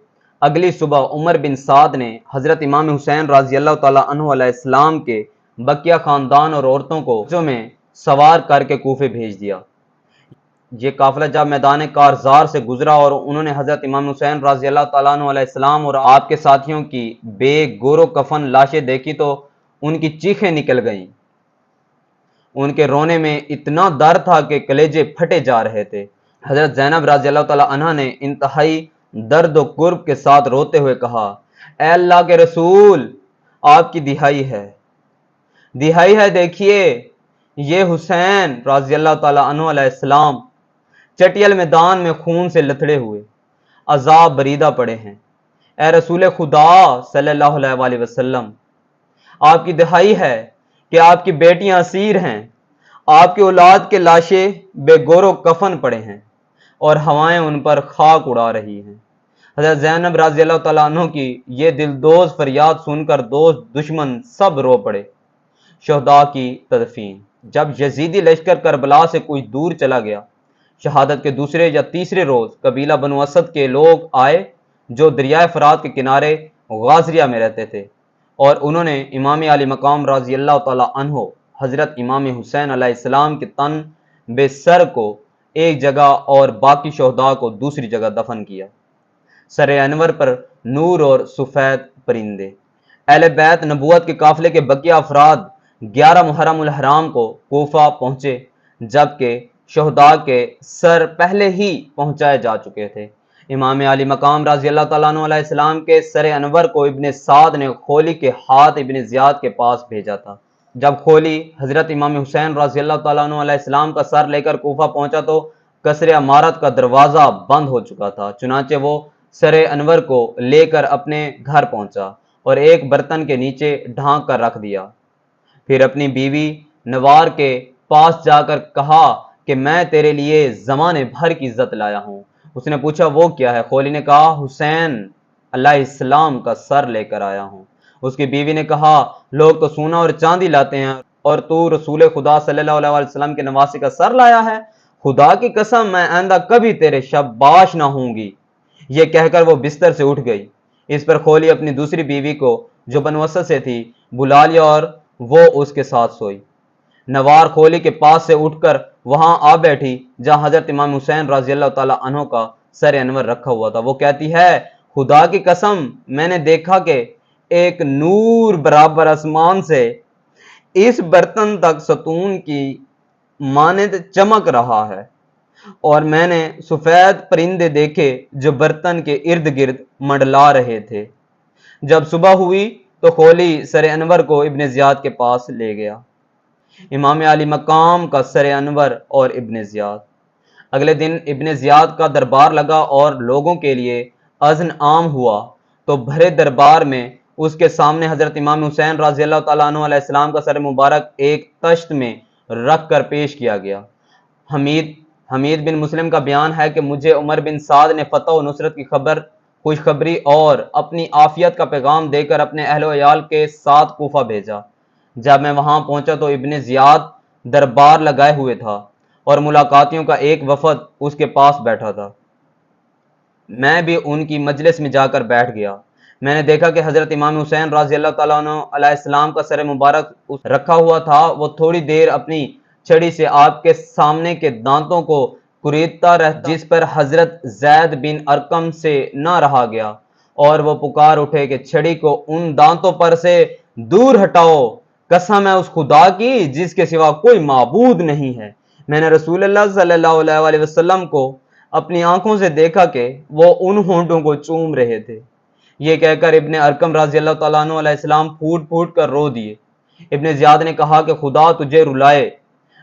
اگلی صبح عمر بن سعد نے حضرت امام حسین رضی اللہ تعالیٰ عنہ علیہ السلام کے بقیہ خاندان اور عورتوں کو جو میں سوار کر کے کوفے بھیج دیا۔ یہ قافلہ جب میدان کارزار سے گزرا اور انہوں نے حضرت امام حسین رضی اللہ تعالیٰ عنہ علیہ السلام اور آپ کے ساتھیوں کی بے گور و کفن لاشیں دیکھی تو ان کی چیخیں نکل گئیں۔ ان کے رونے میں اتنا درد تھا کہ کلیجے پھٹے جا رہے تھے۔ حضرت زینب رضی اللہ تعالیٰ عنہ نے انتہائی درد و کرب کے ساتھ روتے ہوئے کہا، اے اللہ کے رسول، آپ کی دہائی ہے، دیکھیے یہ حسین رضی اللہ تعالیٰ عنہ علیہ السلام چٹیل میدان میں خون سے لتھڑے ہوئے عذاب بریدہ پڑے ہیں۔ اے رسول خدا صلی اللہ علیہ وسلم، آپ کی دہائی ہے کہ آپ کی بیٹیاں اسیر ہیں، آپ کی اولاد کے لاشیں بے گور و کفن پڑے ہیں اور ہوائیں ان پر خاک اڑا رہی ہیں۔ حضرت زینب رضی اللہ تعالیٰ عنہ کی یہ دلدوز فریاد سن کر دوست دشمن سب رو پڑے۔ شہداء کی تدفین۔ جب یزیدی لشکر کربلا سے کچھ دور چلا گیا، شہادت کے دوسرے یا تیسرے روز قبیلہ بنو اسد کے لوگ آئے جو دریائے فرات کے کنارے غازریہ میں رہتے تھے، اور انہوں نے امام علی مقام رضی اللہ تعالیٰ عنہ حضرت امام حسین علیہ السلام کے تن بے سر کو ایک جگہ اور باقی شہداء کو دوسری جگہ دفن کیا۔ سر انور پر نور اور سفید پرندے۔ اہل بیت نبوت کے قافلے کے بقیہ افراد 11 محرم الحرام کو کوفہ پہنچے، جبکہ شہداء کے سر پہلے ہی پہنچائے جا چکے تھے۔ امام علی مقام رضی اللہ تعالیٰ عنہ علیہ السلام کے سر انور کو ابن سعد نے خولی کے ہاتھ ابن زیاد کے پاس بھیجا تھا۔ جب خولی حضرت امام حسین رضی اللہ تعالیٰ عنہ علیہ السلام کا سر لے کر کوفہ پہنچا تو قصر عمارت کا دروازہ بند ہو چکا تھا، چنانچہ وہ سر انور کو لے کر اپنے گھر پہنچا اور ایک برتن کے نیچے ڈھانک کر رکھ دیا۔ پھر اپنی بیوی نوار کے پاس جا کر کہا کہ میں تیرے لیے زمانے بھر کی عزت لایا ہوں۔ اس نے پوچھا وہ کیا ہے؟ خولی نے کہا حسین علیہ السلام کا سر لے کر آیا ہوں۔ اس کی بیوی نے کہا لوگ تو سونا اور چاندی لاتے ہیں اور تو رسول خدا صلی اللہ علیہ وسلم کے نواسی کا سر لایا ہے؟ خدا کی قسم میں آئندہ کبھی تیرے شاباش نہ ہوں گی۔ یہ کہہ کر وہ بستر سے اٹھ گئی۔ اس پر خولی اپنی دوسری بیوی کو جو بنو اسد سے تھی بلا لیا اور وہ اس کے ساتھ سوئی۔ نوار خولی کے پاس سے اٹھ کر وہاں آ بیٹھی جہاں حضرت امام حسین رضی اللہ تعالیٰ عنہ کا سر انور رکھا ہوا تھا۔ وہ کہتی ہے خدا کی قسم میں نے دیکھا کہ ایک نور برابر آسمان سے اس برتن تک ستون کی مانند چمک رہا ہے، اور میں نے سفید پرندے دیکھے جو برتن کے ارد گرد منڈلا رہے تھے۔ جب صبح ہوئی تو خولی سر انور کو ابن زیاد کے پاس لے گیا۔ امام علی مقام کا سر انور اور ابن زیاد۔ اگلے دن ابن زیاد کا دربار لگا اور لوگوں کے لیے اذن عام ہوا تو بھرے دربار میں اس کے سامنے حضرت امام حسین رضی اللہ تعالیٰ عنہ علیہ السلام کا سر مبارک ایک تشت میں رکھ کر پیش کیا گیا۔ حمید بن مسلم کا بیان ہے کہ مجھے عمر بن سعد نے فتح و نصرت کی خوشخبری اور اپنی عافیت کا پیغام دے کر اپنے اہل و عیال کے ساتھ کوفہ بھیجا۔ جب میں وہاں پہنچا تو ابن زیاد دربار لگائے ہوئے تھا اور ملاقاتیوں کا ایک وفد اس کے پاس بیٹھا تھا۔ میں بھی ان کی مجلس میں جا کر بیٹھ گیا۔ میں نے دیکھا کہ حضرت امام حسین رضی اللہ تعالیٰ عنہ علیہ السلام کا سر مبارک رکھا ہوا تھا۔ وہ تھوڑی دیر اپنی چھڑی سے آپ کے سامنے کے دانتوں کو کریدتا رہتا، جس پر حضرت زید بن ارقم سے نہ رہا گیا اور وہ پکار اٹھے کہ چھڑی کو ان دانتوں پر سے دور ہٹاؤ، قسم ہے اس خدا کی جس کے سوا کوئی معبود نہیں ہے۔ میں نے رسول اللہ صلی اللہ علیہ وسلم کو اپنی آنکھوں سے دیکھا کہ وہ ان ہونٹوں کو چوم رہے تھے۔ یہ کہہ کر ابن ارقم رضی اللہ تعالیٰ عنہ علیہ السلام پھوٹ پھوٹ کر رو دیے۔ ابن زیاد نے کہا کہ خدا تجھے رلائے،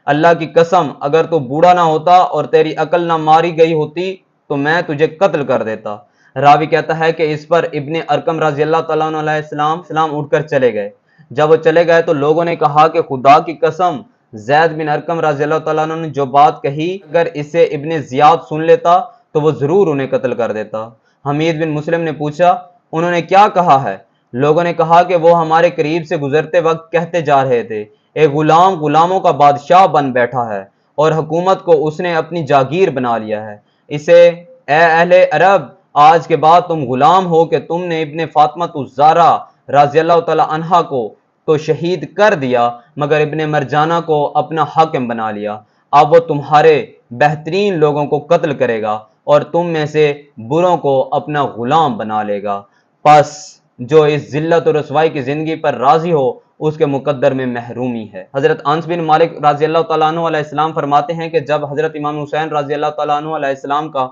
اللہ کی قسم اگر تو بوڑھا نہ ہوتا اور تیری عقل نہ ماری گئی ہوتی تو میں تجھے قتل کر دیتا۔ راوی کہتا ہے کہ اس پر ابن ارقم رضی اللہ تعالیٰ عنہ علیہ السلام اٹھ کر چلے گئے۔ جب وہ چلے گئے تو لوگوں نے کہا کہ خدا کی قسم، زید بن ارقم رضی اللہ تعالیٰ عنہ نے جو بات کہی، اگر اسے ابن زیاد سن لیتا تو وہ ضرور انہیں قتل کر دیتا۔ حمید بن مسلم نے پوچھا، انہوں نے کیا کہا ہے؟ لوگوں نے کہا کہ وہ ہمارے قریب سے گزرتے وقت کہتے جا رہے تھے، ایک غلام غلاموں کا بادشاہ بن بیٹھا ہے اور حکومت کو اس نے اپنی جاگیر بنا لیا ہے۔ اسے، اے اہل عرب، آج کے بعد تم غلام ہو کہ تم نے ابن فاطمۃ الزہرا رضی اللہ تعالی عنہا کو تو شہید کر دیا، مگر ابن مرجانہ کو اپنا حاکم بنا لیا۔ اب وہ تمہارے بہترین لوگوں کو قتل کرے گا اور تم میں سے بروں کو اپنا غلام بنا لے گا۔ پس جو اس ذلت و رسوائی کی زندگی پر راضی ہو، اس کے مقدر میں محرومی ہے۔ حضرت انس بن مالک رضی اللہ تعالیٰ عنہ علیہ السلام فرماتے ہیں کہ جب حضرت امام حسین رضی اللہ تعالیٰ عنہ علیہ السلام کا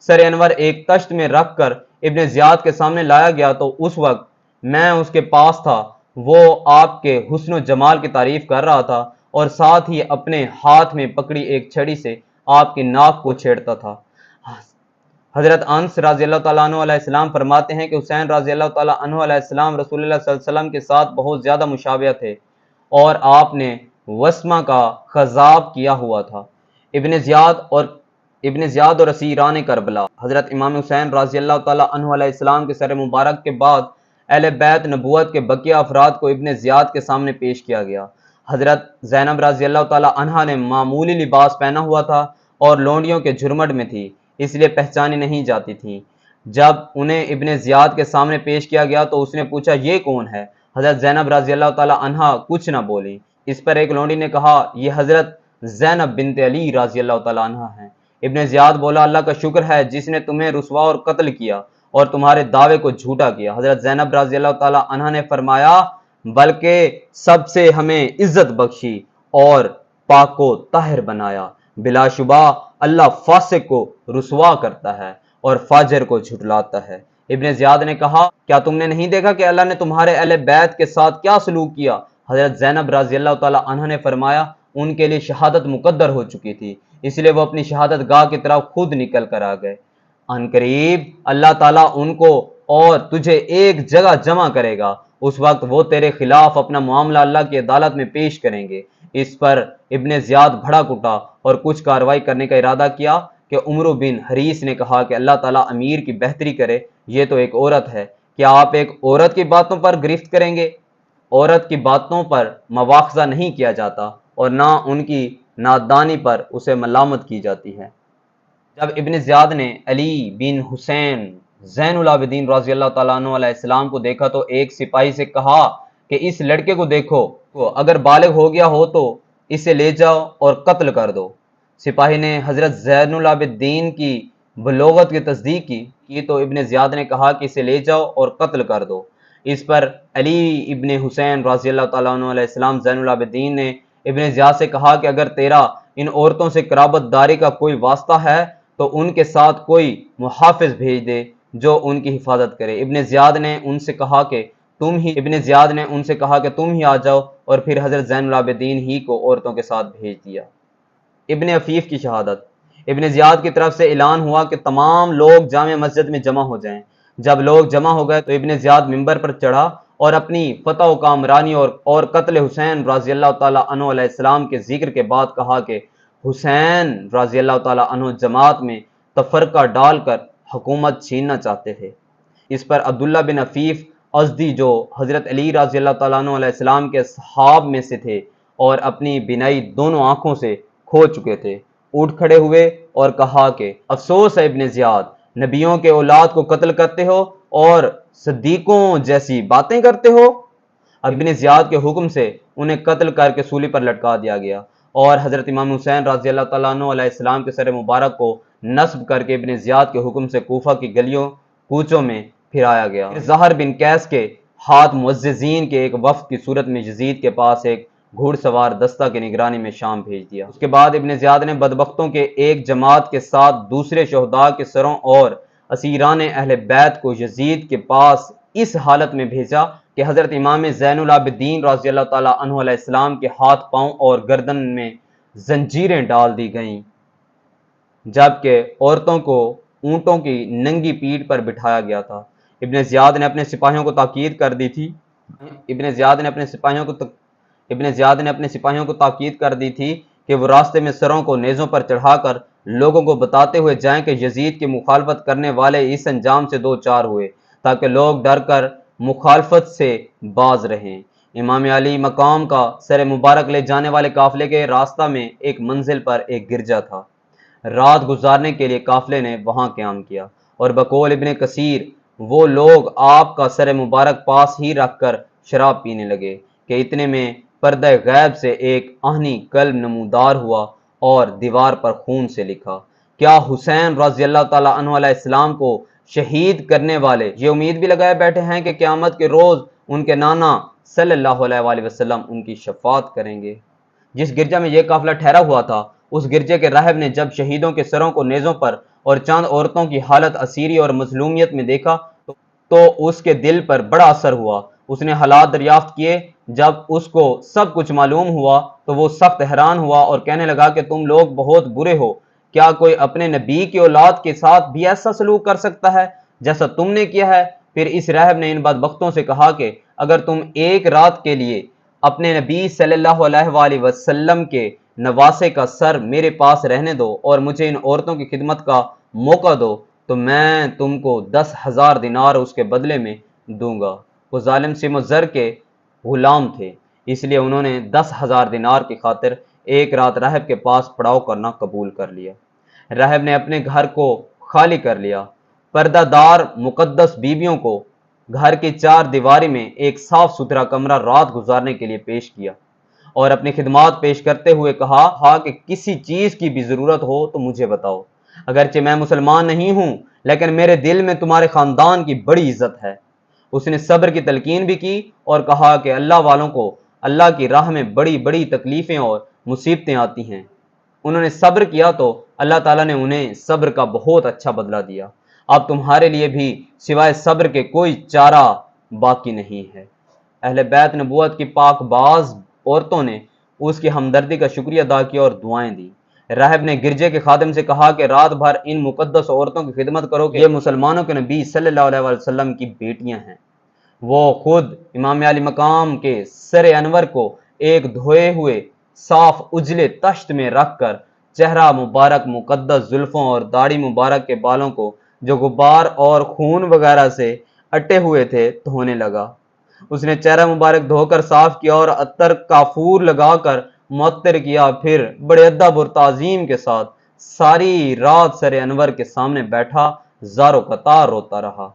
سر انور ایک تشت میں رکھ کر ابن زیاد کے سامنے لایا گیا تو اس وقت میں اس کے پاس تھا۔ وہ آپ کے حسن و جمال کی تعریف کر رہا تھا اور ساتھ ہی اپنے ہاتھ میں پکڑی ایک چھڑی سے آپ کی ناک کو چھیڑتا تھا۔ حضرت انس رضی اللہ تعالیٰ عنہ علیہ السلام فرماتے ہیں کہ حسین رضی اللہ تعالیٰ عنہ علیہ السلام رسول اللہ صلی اللہ علیہ وسلم کے ساتھ بہت زیادہ مشابہ تھے اور آپ نے وسمہ کا خضاب کیا ہوا تھا۔ ابن زیاد اور اسیران کربلا۔ حضرت امام حسین رضی اللہ تعالیٰ عنہ علیہ السلام کے سر مبارک کے بعد اہل بیت نبوت کے بقیہ افراد کو ابن زیاد کے سامنے پیش کیا گیا۔ حضرت زینب رضی اللہ تعالیٰ عنہا نے معمولی لباس پہنا ہوا تھا اور لونڈیوں کے جھرمٹ میں تھی، اس لیے پہچانی نہیں جاتی تھی۔ جب انہیں ابن زیاد کے سامنے پیش کیا گیا تو اس نے پوچھا، یہ کون ہے؟ حضرت زینب رضی اللہ تعالیٰ عنہا کچھ نہ بولی۔ اس پر ایک لونڈی نے کہا، یہ حضرت زینب بنت علی رضی اللہ تعالیٰ عنہا ہیں۔ ابن زیاد بولا، اللہ کا شکر ہے جس نے تمہیں رسوا اور قتل کیا اور تمہارے دعوے کو جھوٹا کیا۔ حضرت زینب رضی اللہ تعالیٰ عنہا نے فرمایا، بلکہ سب سے ہمیں عزت بخشی اور پاک و طاہر بنایا۔ بلا شبہ اللہ فاسق کو رسوا کرتا ہے اور فاجر کو جھٹلاتا ہے۔ ابن زیاد نے کہا، کیا تم نے نہیں دیکھا کہ اللہ نے تمہارے اہل بیت کے ساتھ کیا سلوک کیا؟ حضرت زینب رضی اللہ تعالیٰ عنہ نے فرمایا، ان کے لیے شہادت مقدر ہو چکی تھی، اس لیے وہ اپنی شہادت گاہ کی طرف خود نکل کر آ گئے۔ ان قریب اللہ تعالیٰ ان کو اور تجھے ایک جگہ جمع کرے گا، اس وقت وہ تیرے خلاف اپنا معاملہ اللہ کی عدالت میں پیش کریں گے۔ اس پر ابن زیاد بھڑک اٹھا اور کچھ کارروائی کرنے کا ارادہ کیا کہ عمرو بن حریث نے کہا کہ اللہ تعالیٰ امیر کی بہتری کرے، یہ تو ایک عورت ہے، کیا آپ ایک عورت کی باتوں پر گرفت کریں گے؟ عورت کی باتوں پر مواخذہ نہیں کیا جاتا اور نہ ان کی نادانی پر اسے ملامت کی جاتی ہے۔ جب ابن زیاد نے علی بن حسین زین العابدین رضی اللہ تعالیٰ عنہ علیہ السلام کو دیکھا تو ایک سپاہی سے کہا کہ اس لڑکے کو دیکھو، اگر بالغ ہو گیا ہو تو اسے لے جاؤ اور قتل کر دو۔ سپاہی نے حضرت زین العابدین کی بلوغت کی تصدیق کی تو ابن زیاد نے کہا کہ اسے لے جاؤ اور قتل کر دو۔ اس پر علی ابن حسین رضی اللہ تعالیٰ عنہ علیہ السلام زین العابدین نے ابن زیاد سے کہا کہ اگر تیرا ان عورتوں سے قرابت داری کا کوئی واسطہ ہے تو ان کے ساتھ کوئی محافظ بھیج دے جو ان کی حفاظت کرے۔ ابن زیاد نے ان سے کہا کہ تم ہی آ جاؤ اور پھر حضرت زین العابدین ہی کو عورتوں کے ساتھ بھیج دیا۔ ابن عفیف کی شہادت۔ ابن زیاد کی طرف سے اعلان ہوا کہ تمام لوگ جامع مسجد میں جمع ہو جائیں۔ جب لوگ جمع ہو گئے تو ابن زیاد منبر پر چڑھا اور اپنی فتح و کامرانی اور قتل حسین رضی اللہ تعالیٰ عنہ علیہ السلام کے ذکر کے بعد کہا کہ حسین رضی اللہ تعالیٰ عنہ جماعت میں تفرقہ ڈال کر حکومت چھیننا چاہتے تھے۔ اس پر عبداللہ بن عفیف ازدی جو حضرت علی رضی اللہ تعالیٰ عنہ علیہ السلام کے صحاب میں سے تھے اور اپنی بینائی دونوں آنکھوں سے کھو چکے تھے، اٹھ کھڑے ہوئے اور کہا کہ افسوس ہے ابن زیاد، نبیوں کے اولاد کو قتل کرتے ہو اور صدیقوں جیسی باتیں کرتے ہو۔ ابن زیاد کے حکم سے انہیں قتل کر کے سولی پر لٹکا دیا گیا اور حضرت امام حسین رضی اللہ تعالیٰ عنہ علیہ السلام کے سر مبارک کو نصب کر کے ابن زیاد کے حکم سے کوفہ کی گلیوں کوچوں میں پھرایا گیا۔ زہر بن قیس کے ہاتھ معززین کے ایک وفد کی صورت میں یزید کے پاس ایک گھوڑ سوار دستہ کی نگرانی میں شام بھیج دیا۔ اس کے بعد ابن زیاد نے بدبختوں کے ایک جماعت کے ساتھ دوسرے شہداء کے سروں اور اسیران اہل بیت کو یزید کے پاس اس حالت میں بھیجا کہ حضرت امام زین العابدین رضی اللہ تعالیٰ عنہ علیہ السلام کے ہاتھ پاؤں اور گردن میں زنجیریں ڈال دی گئیں، جبکہ عورتوں کو اونٹوں کی ننگی پیٹھ پر بٹھایا گیا تھا۔ ابن زیاد نے اپنے سپاہیوں کو تاکید کر دی تھی کہ وہ راستے میں سروں کو نیزوں پر چڑھا کر لوگوں کو بتاتے ہوئے جائیں کہ یزید کی مخالفت کرنے والے اس انجام سے دو چار ہوئے، تاکہ لوگ ڈر کر مخالفت سے باز رہیں۔ امام علی مقام کا سر مبارک لے جانے والے قافلے کے راستہ میں ایک منزل پر ایک گرجا تھا۔ رات گزارنے کے لیے قافلے نے وہاں قیام کیا، اور بقول ابن کثیر وہ لوگ آپ کا سر مبارک پاس ہی رکھ کر شراب پینے لگے کہ اتنے میں پردہ غیب سے ایک آہنی قلب نمودار ہوا اور دیوار پر خون سے لکھا، کیا حسین رضی اللہ تعالیٰ عنہ علیہ السلام کو شہید کرنے والے یہ امید بھی لگائے بیٹھے ہیں کہ قیامت کے روز ان کے نانا صلی اللہ علیہ وآلہ وسلم ان کی شفاعت کریں گے۔ جس گرجا میں یہ قافلہ ٹھہرا ہوا تھا، اس گرجے کے راہب نے جب شہیدوں کے سروں کو نیزوں پر اور چند عورتوں کی حالت اسیری اور مظلومیت میں دیکھا تو اس کے دل پر بڑا اثر ہوا۔ اس نے حالات دریافت کیے۔ جب اس کو سب کچھ معلوم ہوا تو وہ سخت حیران ہوا اور کہنے لگا کہ تم لوگ بہت برے ہو، کیا کوئی اپنے نبی کی اولاد کے ساتھ بھی ایسا سلوک کر سکتا ہے جیسا تم نے کیا ہے؟ پھر اس راہب نے ان بدبختوں سے کہا کہ اگر تم ایک رات کے لیے اپنے نبی صلی اللہ علیہ وآلہ وسلم کے نواسے کا سر میرے پاس رہنے دو اور مجھے ان عورتوں کی خدمت کا موقع دو تو میں تم کو 10,000 دینار اس کے بدلے میں دوں گا۔ وہ ظالم سم و زر کے غلام تھے، اس لیے انہوں نے 10,000 دینار کی خاطر ایک رات راہب کے پاس پڑاؤ کرنا قبول کر لیا۔ راہب نے اپنے گھر کو خالی کر لیا، پردہ دار مقدس بیویوں کو گھر کی چار دیواری میں ایک صاف ستھرا کمرہ رات گزارنے کے لیے پیش کیا، اور اپنی خدمات پیش کرتے ہوئے کہا کہ کسی چیز کی بھی ضرورت ہو تو مجھے بتاؤ، اگرچہ میں مسلمان نہیں ہوں لیکن میرے دل میں تمہارے خاندان کی بڑی عزت ہے۔ اس نے صبر کی تلقین بھی کی اور کہا کہ اللہ والوں کو اللہ کی راہ میں بڑی بڑی تکلیفیں اور مصیبتیں آتی ہیں، انہوں نے صبر کیا تو اللہ تعالیٰ نے انہیں صبر کا بہت اچھا بدلہ دیا۔ اب تمہارے لیے بھی سوائے صبر کے کوئی چارہ باقی نہیں ہے۔ اہل بیت نبوت کی پاک باز عورتوں نے اس کی ہمدردی کا شکریہ ادا کیا اور دعائیں دی۔ راہب نے گرجے کے خادم سے کہا کہ رات بھر ان مقدس عورتوں کی خدمت کرو کہ یہ مسلمانوں کے نبی صلی اللہ علیہ وسلم کی بیٹیاں ہیں۔ وہ خود امام علی مقام کے سر انور کو ایک دھوئے ہوئے صاف اجلے تشت میں رکھ کر چہرہ مبارک، مقدس زلفوں اور داڑھی مبارک کے بالوں کو جو غبار اور خون وغیرہ سے اٹے ہوئے تھے دھونے لگا۔ اس نے چہرہ مبارک دھو کر صاف کیا اور عطر کافور لگا کر معطر کیا، پھر بڑے ادب اور تعظیم کے ساتھ ساری رات سر انور کے سامنے بیٹھا زار و قطار روتا رہا۔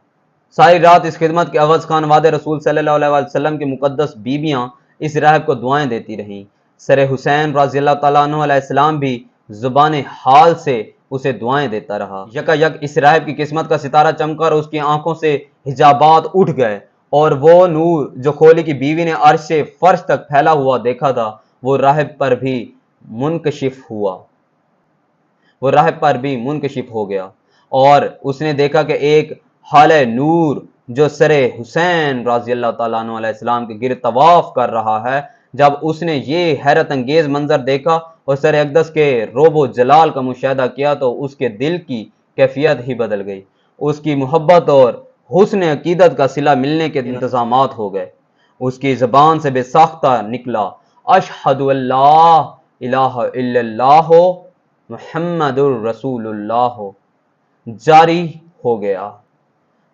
ساری رات اس خدمت کے عوض خانواد رسول صلی اللہ علیہ وسلم کی مقدس بیویاں اس راہب کو دعائیں دیتی رہیں۔ سر حسین رضی اللہ تعالیٰ عنہ علیہ السلام بھی زبان حال سے اسے دعائیں دیتا رہا۔ یکا یک اس راہب کی قسمت کا ستارہ چمکا اور اس کی آنکھوں سے حجابات اٹھ گئے، اور وہ نور جو کھولی کی بیوی نے عرش سے فرش تک پھیلا ہوا دیکھا تھا وہ راہب پر بھی منکشف ہو گیا، اور اس نے دیکھا کہ ایک حالہ نور جو سر حسین رضی اللہ تعالیٰ عنہ علیہ السلام کے گرد طواف کر رہا ہے۔ جب اس نے یہ حیرت انگیز منظر دیکھا اور سر اقدس کے روب و جلال کا مشاہدہ کیا تو اس کے دل کی کیفیت ہی بدل گئی۔ اس کی محبت اور حسن عقیدت کا صلہ ملنے کے انتظامات ہو گئے۔ اس کی زبان سے بے ساختہ نکلا اشہد اللہ الہ الا اللہ محمد الرسول اللہ جاری ہو گیا۔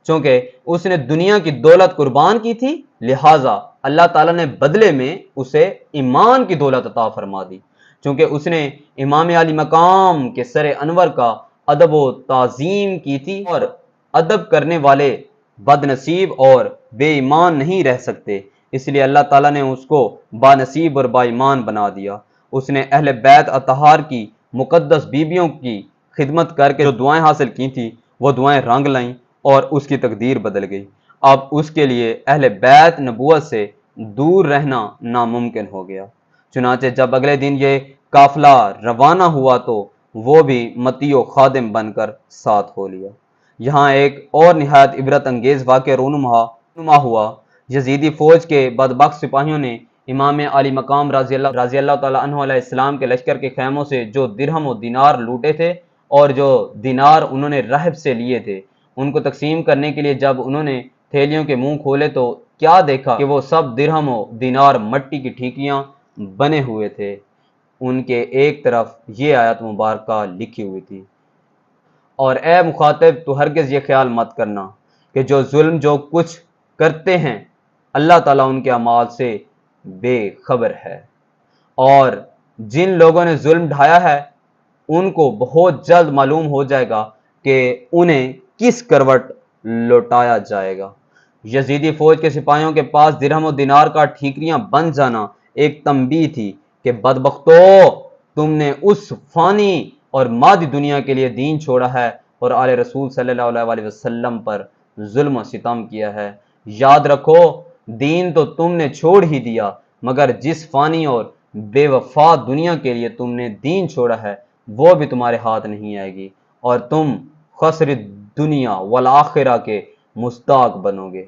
چونکہ اس نے دنیا کی دولت قربان کی تھی، لہٰذا اللہ تعالیٰ نے بدلے میں اسے ایمان کی دولت عطا فرما دی۔ چونکہ اس نے امام علی مقام کے سر انور کا ادب و تعظیم کی تھی، اور ادب کرنے والے بد نصیب اور بے ایمان نہیں رہ سکتے، اس لیے اللہ تعالیٰ نے اس کو با نصیب اور با ایمان بنا دیا۔ اس نے اہل بیت اطہار کی مقدس بیویوں کی خدمت کر کے جو دعائیں حاصل کی تھیں وہ دعائیں رنگ لائیں اور اس کی تقدیر بدل گئی۔ اب اس کے لیے اہل بیت نبوت سے دور رہنا ناممکن ہو گیا۔ چنانچہ جب اگلے دن یہ قافلہ روانہ ہوا تو وہ بھی متی و خادم بن کر ساتھ ہو لیا۔ یہاں ایک اور نہایت عبرت انگیز واقعہ رونما ہوا۔ یزیدی فوج کے بدبخت سپاہیوں نے امام علی مقام رضی اللہ تعالیٰ عنہ علیہ السلام کے لشکر کے خیموں سے جو درہم و دینار لوٹے تھے اور جو دینار انہوں نے رہب سے لیے تھے ان کو تقسیم کرنے کے لیے جب انہوں نے تھیلیوں کے منہ کھولے تو کیا دیکھا کہ وہ سب درہم و دینار مٹی کی ٹھیکیاں بنے ہوئے تھے۔ ان کے ایک طرف یہ آیت مبارکہ لکھی ہوئی تھی، اور اے مخاطب تو ہرگز یہ خیال مت کرنا کہ جو ظلم جو کچھ کرتے ہیں اللہ تعالیٰ ان کے اعمال سے بے خبر ہے، اور جن لوگوں نے ظلم ڈھایا ہے ان کو بہت جلد معلوم ہو جائے گا کہ انہیں کس کروٹ لوٹایا جائے گا۔ یزیدی فوج کے سپاہیوں کے پاس درہم و دینار کا ٹھیکریاں بن جانا ایک تنبیہ تھی کہ بدبختو، تم نے اس فانی اور مادی دنیا کے لیے دین چھوڑا ہے اور آل رسول صلی اللہ علیہ وسلم پر ظلم و ستم کیا ہے۔ یاد رکھو دین تو تم نے چھوڑ ہی دیا، مگر جس فانی اور بے وفا دنیا کے لیے تم نے دین چھوڑا ہے وہ بھی تمہارے ہاتھ نہیں آئے گی، اور تم خسر دنیا والآخرہ کے مستحق بنو گے۔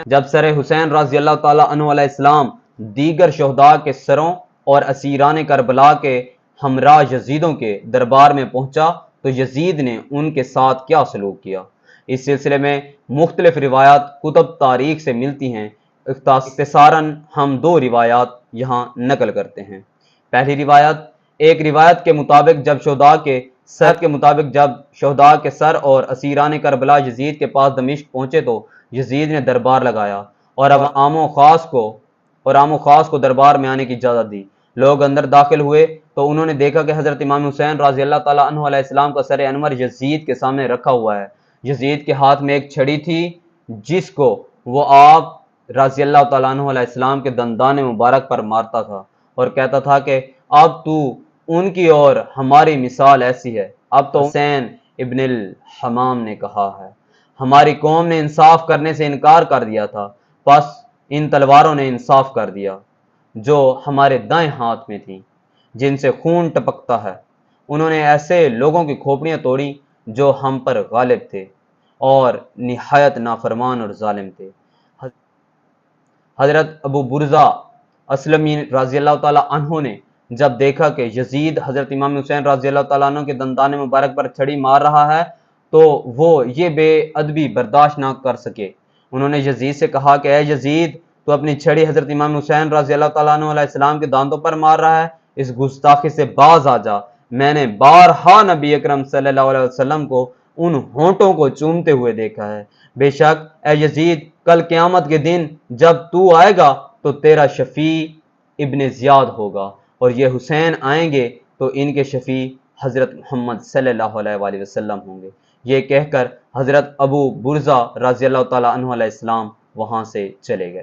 جب سر حسین رضی اللہ تعالیٰ عنہ علیہ السلام دیگر شہداء کے سروں اور اسیران کربلا کے ہمراہ یزیدوں کے دربار میں پہنچا تو یزید نے ان کے ساتھ کیا سلوک کیا، اس سلسلے میں مختلف روایات کتب تاریخ سے ملتی ہیں۔ اختصاراً ہم دو روایات یہاں نقل کرتے ہیں۔ پہلی روایت، ایک روایت کے مطابق جب شہداء کے سر اور اسیران کربلا یزید کے پاس دمشق پہنچے تو یزید نے دربار لگایا اور عام و خاص کو دربار میں آنے کی اجازت دی۔ لوگ اندر داخل ہوئے تو انہوں نے دیکھا کہ حضرت امام حسین رضی اللہ تعالیٰ عنہ علیہ السلام کا سر انور یزید کے سامنے رکھا ہوا ہے۔ یزید کے ہاتھ میں ایک چھڑی تھی جس کو وہ آپ رضی اللہ تعالیٰ عنہ علیہ السلام کے دندان مبارک پر مارتا تھا اور کہتا تھا کہ اب تو ان کی اور ہماری مثال ایسی ہے۔ اب تو حسین ابن الحمام نے کہا ہے، ہماری قوم نے انصاف کرنے سے انکار کر دیا تھا، بس ان تلواروں نے انصاف کر دیا جو ہمارے دائیں ہاتھ میں تھیں، جن سے خون ٹپکتا ہے۔ انہوں نے ایسے لوگوں کی کھوپڑیاں توڑی جو ہم پر غالب تھے اور نہایت نافرمان اور ظالم تھے۔ حضرت ابو برزہ اسلمی رضی اللہ تعالیٰ عنہ نے جب دیکھا کہ یزید حضرت امام حسین رضی اللہ تعالیٰ عنہ کے دندان مبارک پر چھڑی مار رہا ہے تو وہ یہ بے ادبی برداشت نہ کر سکے۔ انہوں نے یزید سے کہا کہ اے یزید، تو اپنی چھڑی حضرت امام حسین رضی اللہ تعالیٰ عنہ علیہ السلام کے دانتوں پر مار رہا ہے، اس گستاخی سے باز آ جا۔ میں نے بارہا نبی اکرم صلی اللہ علیہ وسلم کو ان ہونٹوں کو چومتے ہوئے دیکھا ہے۔ بے شک اے یزید، کل قیامت کے دن جب تو آئے گا تو تیرا شفیع ابن زیاد ہوگا، اور یہ حسین آئیں گے تو ان کے شفیع حضرت محمد صلی اللہ علیہ وسلم ہوں گے۔ یہ کہہ کر حضرت ابو برزہ رضی اللہ تعالیٰ عنہ علیہ السلام وہاں سے چلے گئے۔